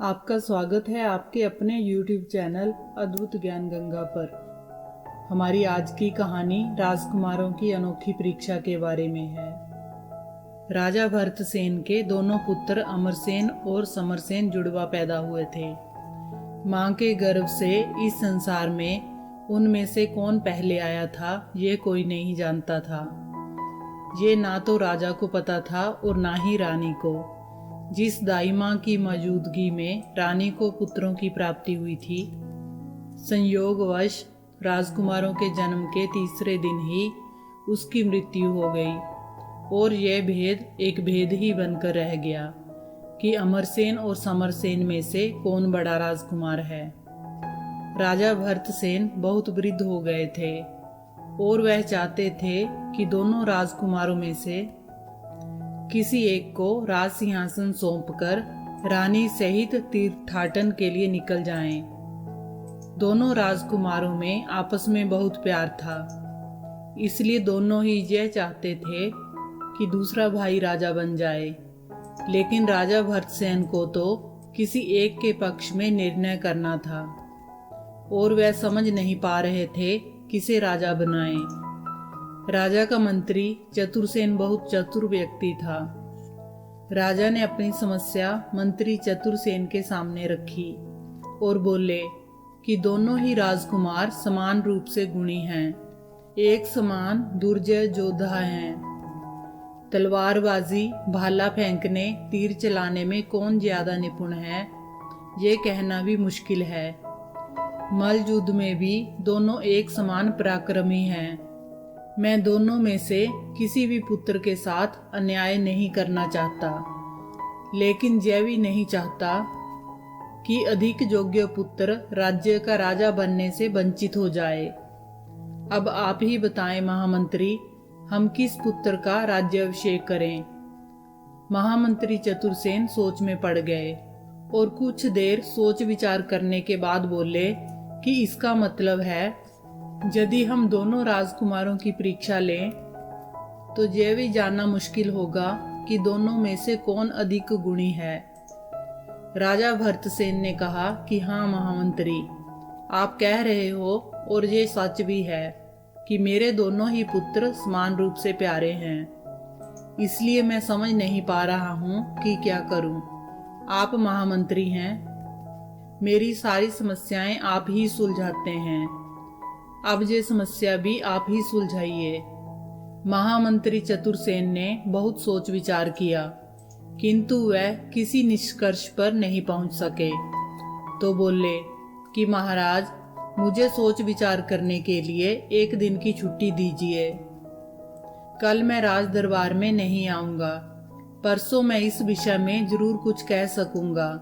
आपका स्वागत है आपके अपने YouTube चैनल अद्भुत ज्ञान गंगा पर। हमारी आज की कहानी राजकुमारों की अनोखी परीक्षा के बारे में है। राजा भरतसेन के दोनों पुत्र अमरसेन और समरसेन जुड़वा पैदा हुए थे। मां के गर्भ से इस संसार में उनमें से कौन पहले आया था ये कोई नहीं जानता था। ये ना तो राजा को पता था और ना ही रानी को। जिस दाई मां की मौजूदगी में रानी को पुत्रों की प्राप्ति हुई थी, संयोगवश राजकुमारों के जन्म के तीसरे दिन ही उसकी मृत्यु हो गई और यह भेद एक भेद ही बनकर रह गया कि अमरसेन और समरसेन में से कौन बड़ा राजकुमार है। राजा भरतसेन बहुत वृद्ध हो गए थे और वह चाहते थे कि दोनों राजकुमारों में से किसी एक को राज सिंहासन सौंपकर रानी सहित तीर्थाटन के लिए निकल जाएं। दोनों राजकुमारों में आपस में बहुत प्यार था, इसलिए दोनों ही यह चाहते थे कि दूसरा भाई राजा बन जाए। लेकिन राजा भरतसेन को तो किसी एक के पक्ष में निर्णय करना था और वह समझ नहीं पा रहे थे किसे राजा बनाएं। राजा का मंत्री चतुरसेन बहुत चतुर व्यक्ति था। राजा ने अपनी समस्या मंत्री चतुरसेन के सामने रखी और बोले कि दोनों ही राजकुमार समान रूप से गुणी हैं, एक समान दुर्जय योद्धा हैं। तलवारबाजी, भाला फेंकने, तीर चलाने में कौन ज्यादा निपुण है ये कहना भी मुश्किल है। मल्ल युद्ध में भी दोनों एक समान पराक्रमी हैं। मैं दोनों में से किसी भी पुत्र के साथ अन्याय नहीं करना चाहता, लेकिन यह भी नहीं चाहता कि अधिक योग्य पुत्र राज्य का राजा बनने से वंचित हो जाए। अब आप ही बताएं महामंत्री, हम किस पुत्र का राज्याभिषेक करें। महामंत्री चतुरसेन सोच में पड़ गए और कुछ देर सोच विचार करने के बाद बोले कि इसका मतलब है यदि हम दोनों राजकुमारों की परीक्षा लें तो यह भी जानना मुश्किल होगा कि दोनों में से कौन अधिक गुणी है। राजा भरतसेन ने कहा कि हाँ महामंत्री, आप कह रहे हो और ये सच भी है कि मेरे दोनों ही पुत्र समान रूप से प्यारे हैं। इसलिए मैं समझ नहीं पा रहा हूँ कि क्या करूँ। आप महामंत्री हैं, मेरी सारी समस्याएं आप ही सुलझाते हैं। अब ये समस्या भी आप ही सुलझाइए। महामंत्री चतुरसेन ने बहुत सोच विचार किया, किंतु वह किसी निष्कर्ष पर नहीं पहुंच सके। तो बोले कि महाराज, मुझे सोच विचार करने के लिए एक दिन की छुट्टी दीजिए। कल मैं राज दरबार में नहीं आऊंगा, परसों मैं इस विषय में जरूर कुछ कह सकूंगा।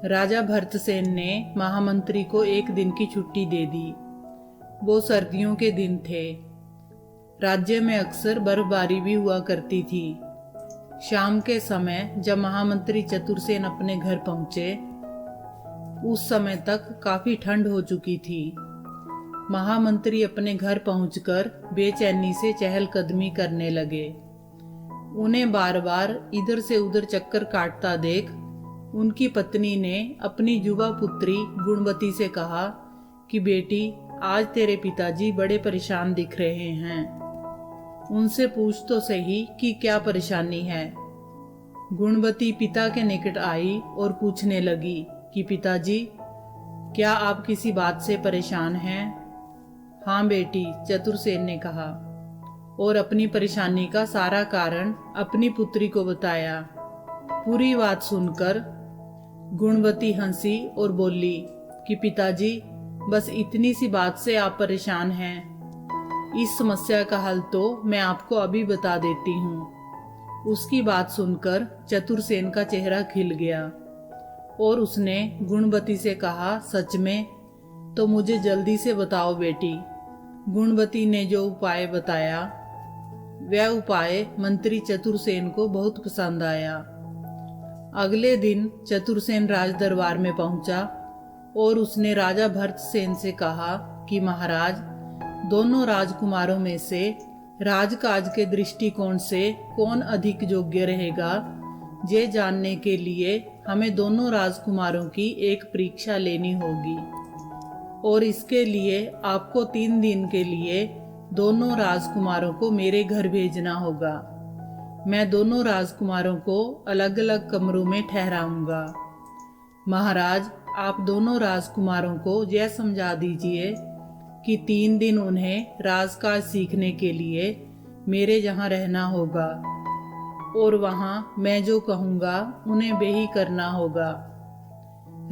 राजा भरतसेन ने महामंत्री को एक दिन की छुट्टी दे दी। वो सर्दियों के दिन थे। राज्य में अक्सर बर्फबारी भी हुआ करती थी। शाम के समय जब महामंत्री चतुरसेन अपने घर पहुंचे, उस समय तक काफी ठंड हो चुकी थी। महामंत्री अपने घर पहुंचकर बेचैनी से चहलकदमी करने लगे। उन्हें बार बार इधर से उधर चक्कर काटता देख उनकी पत्नी ने अपनी युवा पुत्री गुणवती से कहा कि बेटी, आज तेरे पिताजी बड़े परेशान दिख रहे हैं। उनसे पूछ तो सही कि क्या परेशानी है। गुणवती पिता के निकट आई और पूछने लगी कि पिताजी, क्या आप किसी बात से परेशान हैं? हाँ बेटी, चतुरसेन ने कहा और अपनी परेशानी का सारा कारण अपनी पुत्री को बताया। पूरी बात सुनकर गुणवती हंसी और बोली कि पिताजी, बस इतनी सी बात से आप परेशान हैं। इस समस्या का हल तो मैं आपको अभी बता देती हूँ। उसकी बात सुनकर चतुरसेन का चेहरा खिल गया और उसने गुणवती से कहा, सच में? तो मुझे जल्दी से बताओ बेटी। गुणवती ने जो उपाय बताया वह उपाय मंत्री चतुरसेन को बहुत पसंद आया। अगले दिन चतुरसेन राज दरबार में पहुंचा और उसने राजा भरतसेन से कहा कि महाराज, दोनों राजकुमारों में से राजकाज के दृष्टिकोण से कौन अधिक योग्य रहेगा ये जानने के लिए हमें दोनों राजकुमारों की एक परीक्षा लेनी होगी और इसके लिए आपको 3 दिन के लिए दोनों राजकुमारों को मेरे घर भेजना होगा। मैं दोनों राजकुमारों को अलग अलग कमरों में ठहराऊंगा। महाराज, आप दोनों राजकुमारों को यह समझा दीजिए कि 3 दिन उन्हें राजकाज सीखने के लिए मेरे यहाँ रहना होगा और वहाँ मैं जो कहूँगा उन्हें वही करना होगा।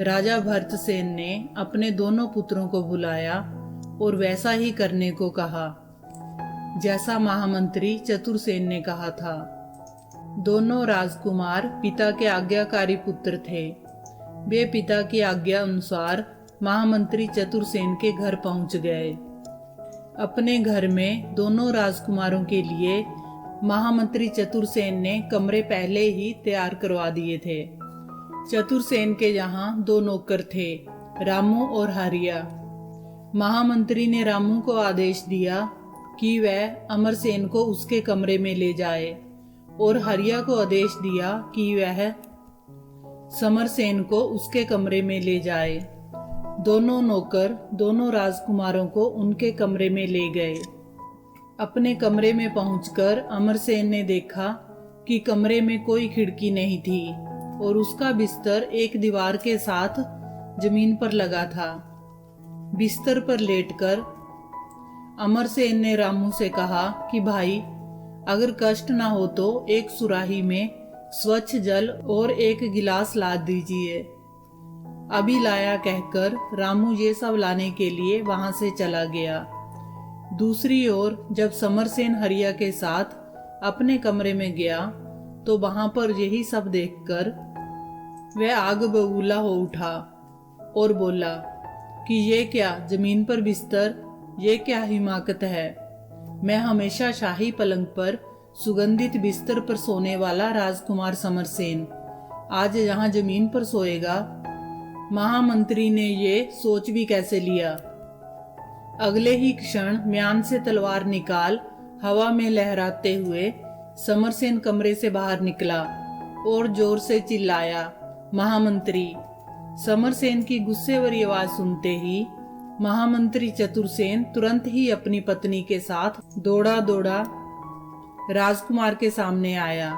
राजा भरतसेन ने अपने दोनों पुत्रों को बुलाया और वैसा ही करने को कहा जैसा महामंत्री चतुरसेन ने कहा था। दोनों राजकुमार पिता के आज्ञाकारी पुत्र थे। वे पिता की आज्ञा अनुसार महामंत्री चतुरसेन के घर पहुंच गए। अपने घर में दोनों राजकुमारों के लिए महामंत्री चतुरसेन ने कमरे पहले ही तैयार करवा दिए थे। चतुरसेन के यहाँ 2 नौकर थे, रामू और हरिया। महामंत्री ने रामू को आदेश दिया कि वह अमरसेन को उसके कमरे में ले जाए और हरिया को आदेश दिया कि वह समरसेन को उसके कमरे में ले जाए। दोनों नौकर दोनों राजकुमारों को उनके कमरे में ले गए। अपने कमरे में पहुंचकर अमरसेन ने देखा कि कमरे में कोई खिड़की नहीं थी और उसका बिस्तर एक दीवार के साथ जमीन पर लगा था। बिस्तर पर लेटकर अमरसेन ने रामू से कहा कि भाई, अगर कष्ट ना हो तो एक सुराही में स्वच्छ जल और एक गिलास ला दीजिए। अभी लाया कहकर रामू ये सब लाने के लिए वहां से चला गया। दूसरी ओर जब समरसेन हरिया के साथ अपने कमरे में गया तो वहां पर यही सब देखकर वह आग बबूला हो उठा और बोला कि ये क्या जमीन पर बिस्तर, ये क्या हिमाकत है। मैं हमेशा शाही पलंग पर सुगंधित बिस्तर पर सोने वाला राजकुमार समरसेन आज यहाँ जमीन पर सोएगा। महामंत्री ने ये सोच भी कैसे लिया। अगले ही क्षण म्यान से तलवार निकाल हवा में लहराते हुए समरसेन कमरे से बाहर निकला और जोर से चिल्लाया, महामंत्री। समरसेन की गुस्से भरी आवाज सुनते ही महामंत्री चतुरसेन तुरंत ही अपनी पत्नी के साथ दौड़ा दौड़ा राजकुमार के सामने आया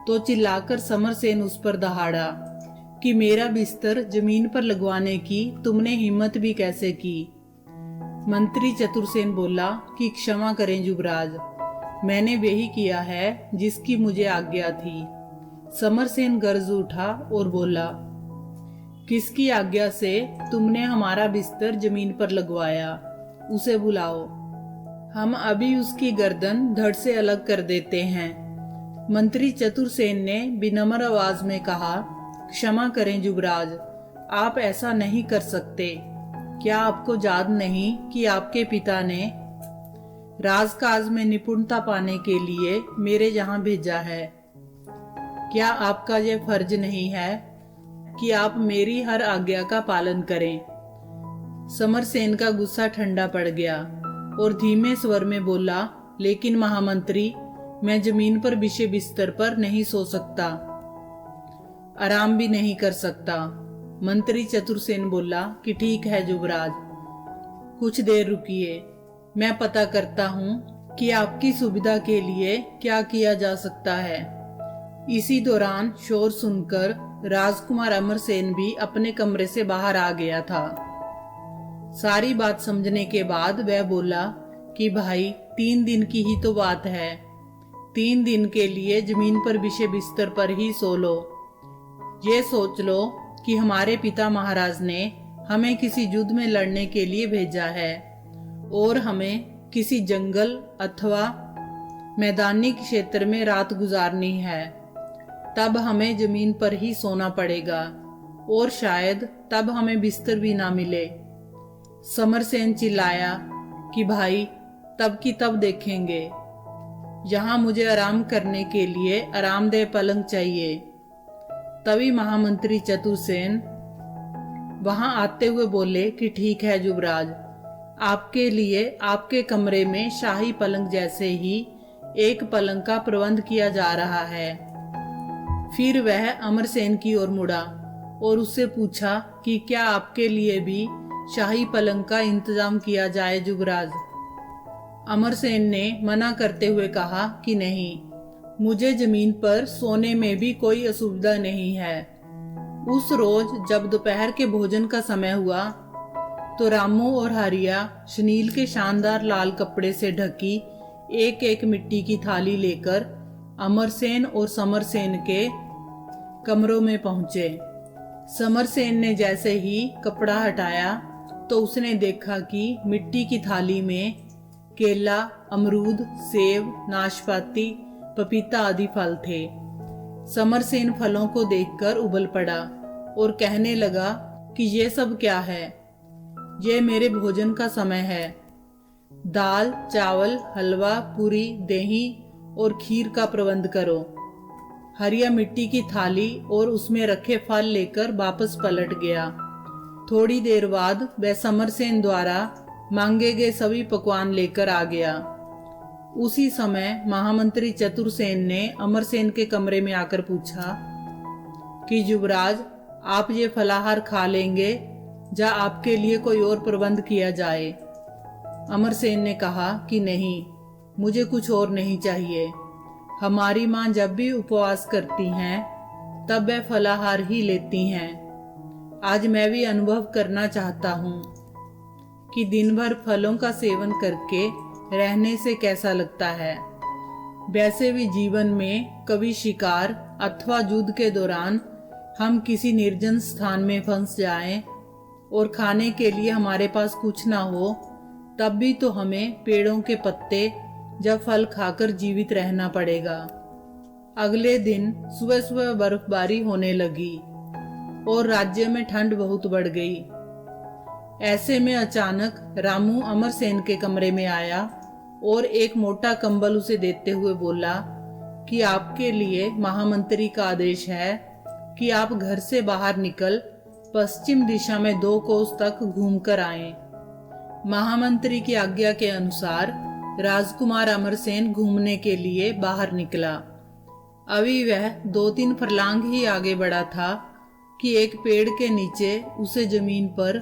तो चिल्लाकर समरसेन उस पर दहाड़ा कि मेरा बिस्तर जमीन पर लगवाने की तुमने हिम्मत भी कैसे की। मंत्री चतुरसेन बोला कि क्षमा करें युवराज, मैंने वही किया है जिसकी मुझे आज्ञा थी। समरसेन गरज उठा और बोला, किसकी आज्ञा से तुमने हमारा बिस्तर जमीन पर लगवाया? उसे बुलाओ, हम अभी उसकी गर्दन धड़ से अलग कर देते हैं। मंत्री चतुरसेन ने विनम्र आवाज में कहा, क्षमा करें युवराज, आप ऐसा नहीं कर सकते। क्या आपको याद नहीं कि आपके पिता ने राजकाज में निपुणता पाने के लिए मेरे यहाँ भेजा है? क्या आपका यह फर्ज नहीं है कि आप मेरी हर आज्ञा का पालन करें? समरसेन का गुस्सा ठंडा पड़ गया और धीमे स्वर में बोला, लेकिन महामंत्री, मैं जमीन पर बिछे बिस्तर पर नहीं सो सकता, आराम भी नहीं कर सकता। मंत्री चतुरसेन बोला कि ठीक है युवराज, कुछ देर रुकिए, मैं पता करता हूँ कि आपकी सुविधा के लिए क्या किया जा सकता है। इसी दौरान शोर सुनकर राजकुमार अमरसेन भी अपने कमरे से बाहर आ गया था। सारी बात समझने के बाद वह बोला कि भाई, 3 दिन की ही तो बात है, 3 दिन के लिए जमीन पर बिछे बिस्तर पर ही सो लो। ये सोच लो कि हमारे पिता महाराज ने हमें किसी युद्ध में लड़ने के लिए भेजा है और हमें किसी जंगल अथवा मैदानी क्षेत्र में रात गुजारनी है। तब हमें जमीन पर ही सोना पड़ेगा और शायद तब हमें बिस्तर भी ना मिले। समरसेन चिल्लाया कि भाई, तब की तब देखेंगे, यहाँ मुझे आराम करने के लिए आरामदेह पलंग चाहिए। तभी महामंत्री चतुरसेन वहां आते हुए बोले कि ठीक है युवराज, आपके लिए आपके कमरे में शाही पलंग जैसे ही एक पलंग का प्रबंध किया जा रहा है। फिर वह अमरसेन की ओर मुड़ा और उससे पूछा कि क्या आपके लिए भी शाही पलंग का इंतजाम किया जाए युवराज। अमरसेन ने मना करते हुए कहा कि नहीं, मुझे जमीन पर सोने में भी कोई असुविधा नहीं है। उस रोज जब दोपहर के भोजन का समय हुआ तो रामू और हरिया सुनील के शानदार लाल कपड़े से ढकी एक एक मिट्टी की थाली लेकर अमरसेन और समरसेन के कमरों में पहुंचे। समरसेन ने जैसे ही कपड़ा हटाया तो उसने देखा कि मिट्टी की थाली में केला, अमरूद, सेब, नाशपाती, पपीता आदि फल थे। समरसेन फलों को देखकर उबल पड़ा और कहने लगा कि ये सब क्या है? ये मेरे भोजन का समय है। दाल, चावल, हलवा, पूरी, दही और खीर का प्रबंध करो। हरिया मिट्टी की थाली और उसमें रखे फल लेकर वापस पलट गया। थोड़ी देर बाद वह समरसेन द्वारा मांगे गए सभी पकवान लेकर आ गया। उसी समय महामंत्री चतुरसेन ने अमरसेन के कमरे में आकर पूछा कि युवराज, आप ये फलाहार खा लेंगे या आपके लिए कोई और प्रबंध किया जाए? अमरसेन ने कहा कि नहीं, मुझे कुछ और नहीं चाहिए। हमारी माँ जब भी उपवास करती हैं तब वह फलाहार ही लेती हैं। आज मैं भी अनुभव करना चाहता हूँ कि दिन भर फलों का सेवन करके रहने से कैसा लगता है। वैसे भी जीवन में कभी शिकार अथवा युद्ध के दौरान हम किसी निर्जन स्थान में फंस जाएं और खाने के लिए हमारे पास कुछ ना हो, तब भी तो हमें पेड़ों के पत्ते या फल खाकर जीवित रहना पड़ेगा। अगले दिन सुबह सुबह बर्फबारी होने लगी और राज्य में ठंड बहुत बढ़ गई। ऐसे में अचानक रामू अमरसेन के कमरे में आया और एक मोटा कंबल उसे देते हुए बोला कि आपके लिए महामंत्री का आदेश है कि आप घर से बाहर निकल पश्चिम दिशा में 2 कोस तक घूमकर आएं। महामंत्री की आज्ञा के अनुसार राजकुमार अमरसेन घूमने के लिए बाहर निकला। अभी वह 2-3 फरलांग ही आगे बढ़ा था कि एक पेड़ के नीचे उसे जमीन पर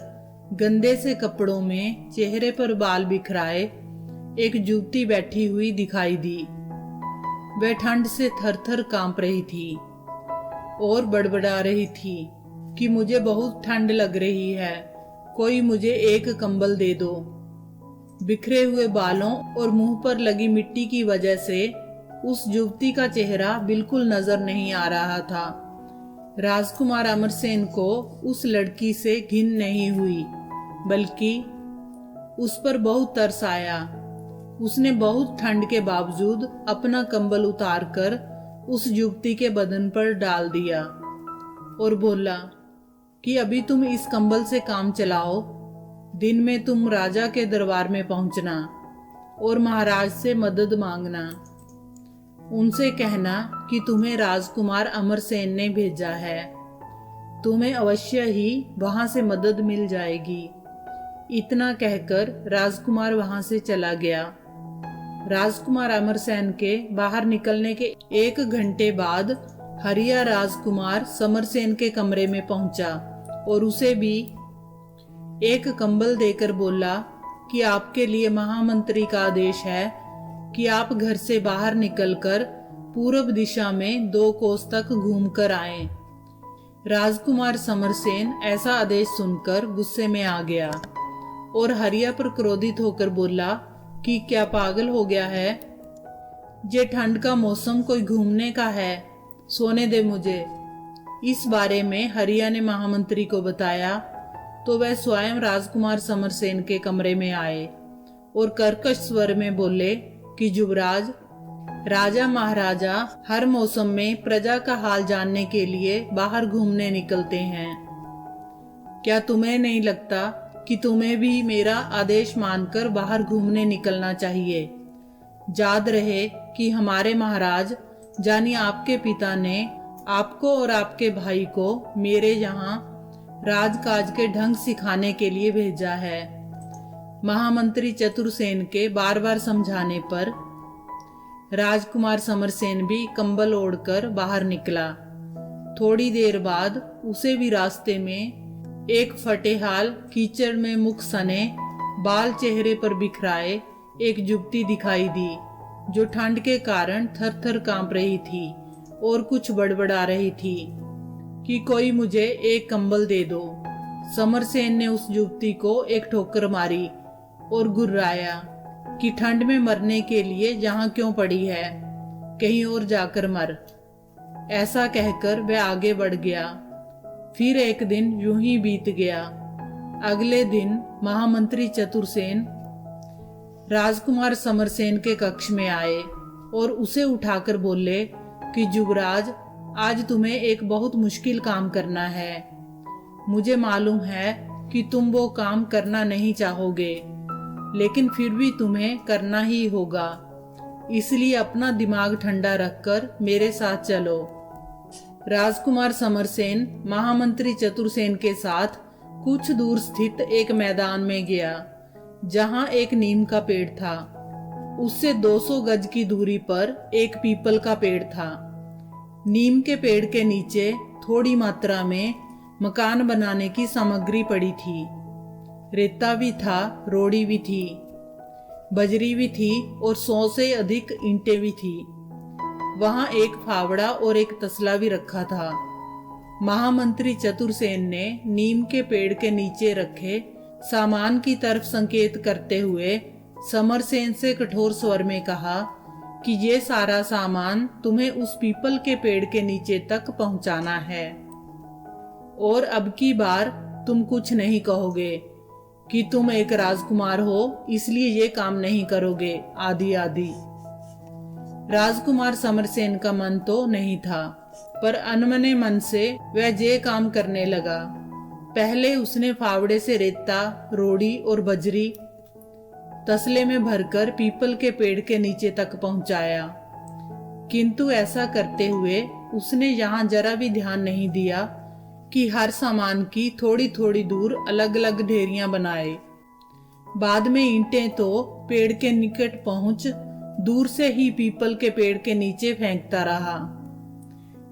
गंदे से कपड़ों में चेहरे पर बाल बिखराए एक युवती बैठी हुई दिखाई दी। वह ठंड से थर-थर कांप रही थी और बड़बड़ा रही थी कि मुझे बहुत ठंड लग रही है, कोई मुझे एक कंबल दे दो। बिखरे हुए बालों और मुंह पर लगी मिट्टी की वजह से उस युवती का चेहरा बिल्कुल नजर नहीं आ रहा था। राजकुमार अमरसेन को उस लड़की से घिन नहीं हुई, बल्कि उस पर बहुत तरस आया। उसने बहुत ठंड के बावजूद अपना कंबल उतारकर उस युवती के बदन पर डाल दिया और बोला कि अभी तुम इस कंबल से काम चलाओ। दिन में तुम राजा के दरबार में पहुंचना और महाराज से मदद मांगना। उनसे कहना कि तुम्हें राजकुमार अमरसेन ने भेजा है। तुम्हें अवश्य ही वहां से मदद मिल जाएगी। इतना कहकर राजकुमार वहां से चला गया। राजकुमार अमरसेन के बाहर निकलने के 1 घंटे बाद हरिया राजकुमार समरसेन के कमरे में पहुंचा और उसे भी एक कंबल देकर बोला कि आपके लिए महामंत्री का आदेश है कि आप घर से बाहर निकलकर पूर्व दिशा में 2 कोस तक घूमकर आएं। राजकुमार समरसेन ऐसा आदेश सुनकर गुस्से में आ गया और हरिया पर क्रोधित होकर बोला कि क्या पागल हो गया है? ये ठंड का मौसम कोई घूमने का है, सोने दे मुझे। इस बारे में हरिया ने महामंत्री को बताया तो वह स्वयं राजकुमार समरसेन के कमरे में आए और कर्कश स्वर में बोले कि युवराज, राजा महाराजा हर मौसम में प्रजा का हाल जानने के लिए बाहर घूमने निकलते हैं। क्या तुम्हें नहीं लगता कि तुम्हें भी मेरा आदेश मानकर बाहर घूमने निकलना चाहिए? याद रहे कि हमारे महाराज यानी आपके पिता ने आपको और आपके भाई को मेरे यहाँ राजकाज के ढंग सिखाने के लिए भेजा है। महामंत्री चतुरसेन के बार बार समझाने पर राजकुमार समरसेन भी कंबल ओढ़कर बाहर निकला थोड़ी देर बाद उसे भी रास्ते में एक फटेहाल कीचड़ में मुख सने बाल चेहरे पर बिखराए एक युवती दिखाई दी, जो ठंड के कारण थर थर कांप रही थी और कुछ बड़बड़ा रही थी कि कोई मुझे एक कंबल दे दो। समरसेन ने उस युवती को एक ठोकर मारी और गुर्राया कि ठंड में मरने के लिए यहाँ क्यों पड़ी है, कहीं और जाकर मर। ऐसा कहकर वह आगे बढ़ गया। फिर एक दिन यूं ही बीत गया। अगले दिन महामंत्री चतुरसेन राजकुमार समरसेन के कक्ष में आए और उसे उठाकर बोले कि युवराज, आज तुम्हें एक बहुत मुश्किल काम करना है। मुझे मालूम है कि तुम वो काम करना नहीं चाहोगे, लेकिन फिर भी तुम्हें करना ही होगा। इसलिए अपना दिमाग ठंडा रखकर मेरे साथ चलो। राजकुमार समरसेन महामंत्री चतुरसेन के साथ कुछ दूर स्थित एक मैदान में गया, जहां एक नीम का पेड़ था। उससे 200 गज की दूरी पर एक पीपल का पेड़ था। नीम के पेड़ के नीचे थोड़ी मात्रा में मकान बनाने की सामग्री पड़ी थी। रेता भी था, रोड़ी भी थी, बजरी भी थी और 100 से अधिक ईंटें भी थी। वहां एक फावड़ा और एक तसला भी रखा था। महामंत्री चतुरसेन ने नीम के पेड़ के नीचे रखे सामान की तरफ संकेत करते हुए समरसेन से कठोर स्वर में कहा कि ये सारा सामान तुम्हें उस पीपल के पेड़ के नीचे तक पहुंचाना है, और अब की बार तुम कुछ नहीं कहोगे कि तुम एक राजकुमार हो, इसलिए ये काम नहीं करोगे, आदि आदि। राजकुमार समरसेन का मन तो नहीं था, पर अनमने मन से वह ये काम करने लगा। पहले उसने फावड़े से रेता, रोड़ी और बजरी तसले में भरकर पीपल के पेड़ के नीचे तक पहुंचाया, किंतु ऐसा करते हुए उसने यहाँ जरा भी ध्यान नहीं दिया कि हर सामान की थोड़ी थोड़ी दूर अलग अलग ढेरियां बनाए। बाद में ईंटें तो पेड़ के निकट पहुंच दूर से ही पीपल के पेड़ के नीचे फेंकता रहा,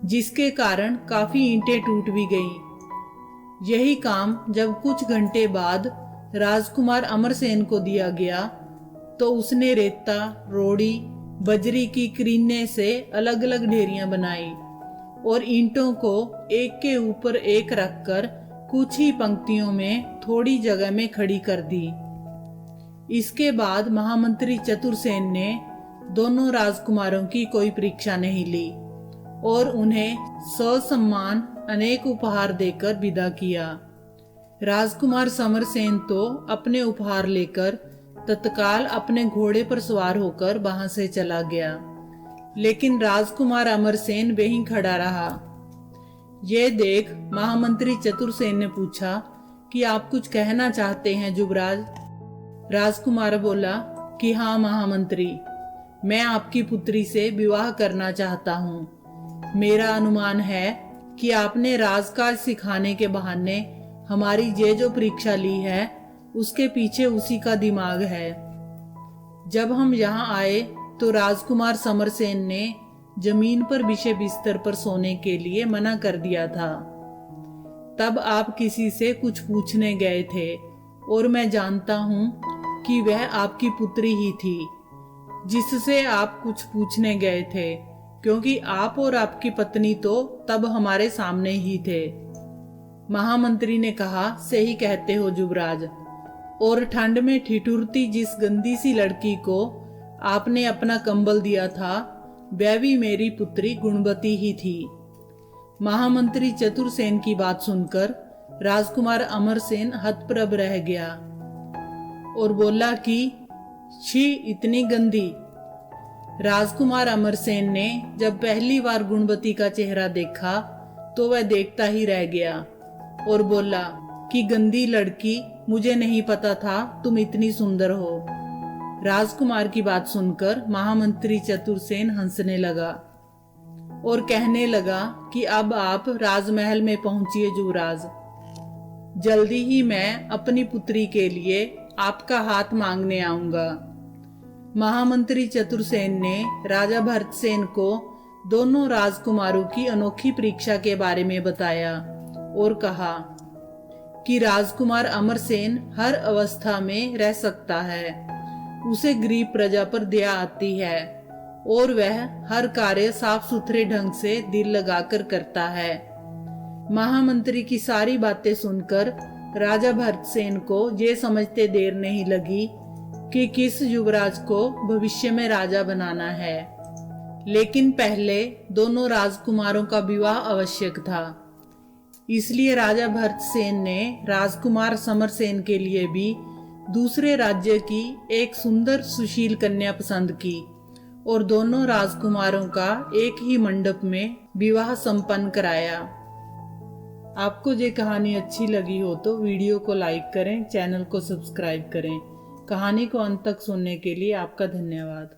जिसके कारण काफी ईंटें टूट भी गईं। यही काम जब कुछ घंटे बाद राजकुमार अमरसेन को दिया गया, तो उसने रेता, रोड़ी, बजरी की क्रीने से अलग अलग ढेरियां बनाई और ईंटों को एक के ऊपर एक रखकर कुछ ही पंक्तियों में थोड़ी जगह में खड़ी कर दी। इसके बाद महामंत्री चतुरसेन ने दोनों राजकुमारों की कोई परीक्षा नहीं ली और उन्हें ससम्मान अनेक उपहार देकर विदा किया। राजकुमार समरसेन तो अपने उपहार लेकर तत्काल अपने घोड़े पर सवार होकर वहां से चला गया, लेकिन राजकुमार अमरसेन वहीं खड़ा रहा। ये देख महामंत्री चतुरसेन ने पूछा कि आप कुछ कहना चाहते हैं युवराज? राजकुमार बोला कि हाँ महामंत्री, मैं आपकी पुत्री से विवाह करना चाहता हूँ। मेरा अनुमान है कि आपने राजकाज सिखाने के बहाने हमारी ये जो परीक्षा ली है, उसके पीछे उसी का दिमाग है। जब हम यहाँ आए तो राजकुमार समरसेन ने जमीन पर बिछे बिस्तर पर सोने के लिए मना कर दिया था। तब आप किसी से कुछ पूछने गए थे और मैं जानता हूँ कि वह आपकी पुत्री ही थी जिससे आप कुछ पूछने गए थे, क्योंकि आप और आपकी पत्नी तो तब हमारे सामने ही थे। महामंत्री ने कहा, सही कहते हो युवराज, और ठंड में ठिठुरती जिस गंदी सी लड़की को आपने अपना कंबल दिया था, वह भी मेरी पुत्री गुणवती ही थी। महामंत्री चतुरसेन की बात सुनकर राजकुमार अमरसेन हतप्रभ रह गया और बोला कि छी, इतनी गंदी। राजकुमार अमरसेन ने जब पहली बार गुणवती का चेहरा देखा तो वह देखता ही रह गया और बोला कि गंदी लड़की, मुझे नहीं पता था तुम इतनी सुंदर हो। राजकुमार की बात सुनकर महामंत्री चतुरसेन हंसने लगा और कहने लगा कि अब आप राजमहल में पहुंचिए युवराज। जल्दी ही मैं अपनी पुत्री के लिए आपका हाथ मांगने आऊंगा। महामंत्री चतुरसेन ने राजा भरतसेन को दोनों राजकुमारों की अनोखी परीक्षा के बारे में बताया और कहा कि राजकुमार अमरसेन हर अवस्था में रह सकता है, उसे गरीब प्रजा पर दया आती है और वह हर कार्य साफ सुथरे ढंग से दिल लगाकर करता है। महामंत्री की सारी बातें सुनकर राजा भरतसेन को ये समझते देर नहीं लगी कि किस युवराज को भविष्य में राजा बनाना है, लेकिन पहले दोनों राजकुमारों का विवाह आवश्यक था। इसलिए राजा भरतसेन ने राजकुमार समरसेन के लिए भी दूसरे राज्य की एक सुंदर सुशील कन्या पसंद की और दोनों राजकुमारों का एक ही मंडप में विवाह संपन्न कराया। आपको ये कहानी अच्छी लगी हो तो वीडियो को लाइक करें, चैनल को सब्सक्राइब करें। कहानी को अंत तक सुनने के लिए आपका धन्यवाद।